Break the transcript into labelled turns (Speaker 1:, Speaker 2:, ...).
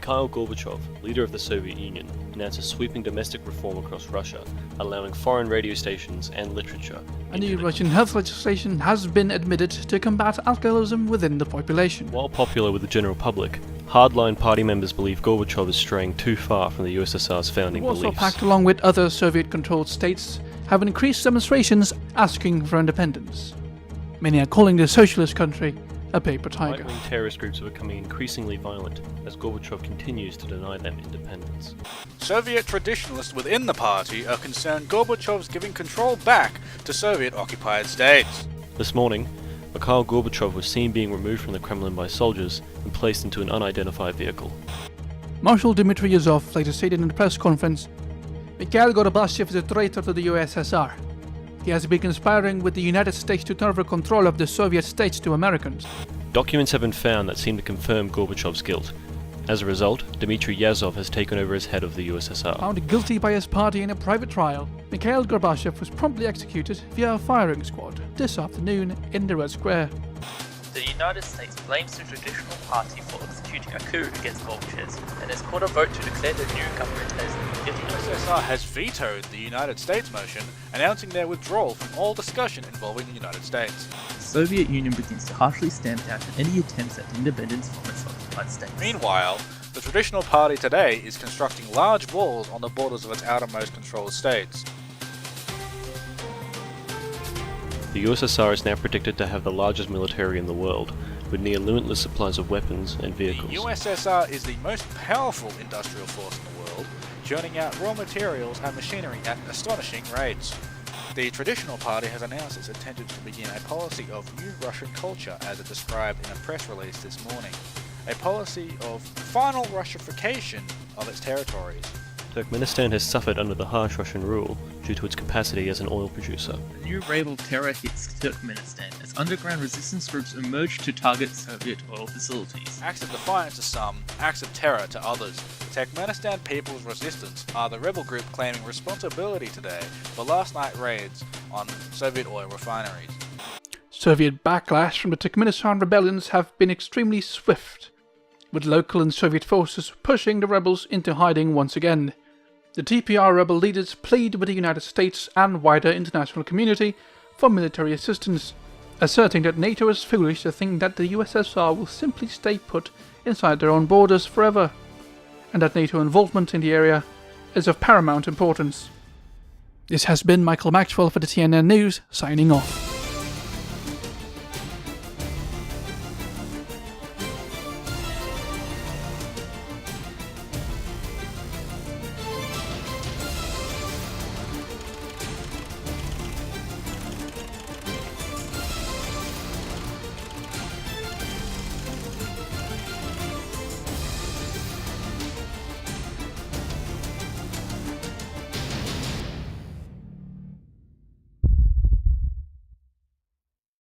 Speaker 1: Mikhail Gorbachev, leader of the Soviet Union, announced a sweeping domestic reform across Russia, allowing foreign radio stations and literature.
Speaker 2: A new Russian health legislation has been admitted to combat alcoholism within the population.
Speaker 1: While popular with the general public, hardline party members believe Gorbachev is straying too far from the USSR's founding
Speaker 2: The Warsaw
Speaker 1: beliefs.
Speaker 2: Pact, along with other Soviet-controlled states, have increased demonstrations asking for independence. Many are calling the socialist country a paper tiger.
Speaker 1: Right-wing terrorist groups are becoming increasingly violent as Gorbachev continues to deny them independence.
Speaker 3: Soviet traditionalists within the party are concerned Gorbachev's giving control back to Soviet-occupied states.
Speaker 1: This morning, Mikhail Gorbachev was seen being removed from the Kremlin by soldiers and placed into an unidentified vehicle.
Speaker 2: Marshal Dmitry Yezhov later stated in a press conference, "Mikhail Gorbachev is a traitor to the USSR. He has been conspiring with the United States to turn over control of the Soviet states to Americans."
Speaker 1: Documents have been found that seem to confirm Gorbachev's guilt. As a result, Dmitry Yezhov has taken over as head of the USSR.
Speaker 2: Found guilty by his party in a private trial, Mikhail Gorbachev was promptly executed via a firing squad this afternoon in the Red Square.
Speaker 4: The United States blames the traditional party for executing a coup against Gorbachev and has called a vote to declare the new government as illegitimate.
Speaker 3: The USSR has vetoed the United States motion, announcing their withdrawal from all discussion involving the United States.
Speaker 4: The Soviet Union begins to harshly stamp down any attempts at independence from its occupied states.
Speaker 3: Meanwhile, the traditional party today is constructing large walls on the borders of its outermost controlled states.
Speaker 1: The USSR is now predicted to have the largest military in the world, with near limitless supplies of weapons and vehicles.
Speaker 3: The USSR is the most powerful industrial force in the world, churning out raw materials and machinery at astonishing rates. The traditional party has announced its intention to begin a policy of new Russian culture, as it described in a press release this morning. A policy of final Russification of its territories.
Speaker 1: Turkmenistan has suffered under the harsh Russian rule due to its capacity as an oil producer.
Speaker 4: A new wave of terror hits Turkmenistan as underground resistance groups emerge to target Soviet oil facilities.
Speaker 3: Acts of defiance to some, acts of terror to others. The Turkmenistan People's Resistance are the rebel group claiming responsibility today for last night raids on Soviet oil refineries.
Speaker 2: Soviet backlash from the Turkmenistan rebellions have been extremely swift, with local and Soviet forces pushing the rebels into hiding once again. The TPR rebel leaders plead with the United States and wider international community for military assistance, asserting that NATO is foolish to think that the USSR will simply stay put inside their own borders forever, and that NATO involvement in the area is of paramount importance. This has been Michael Maxwell for the TNN News, signing off.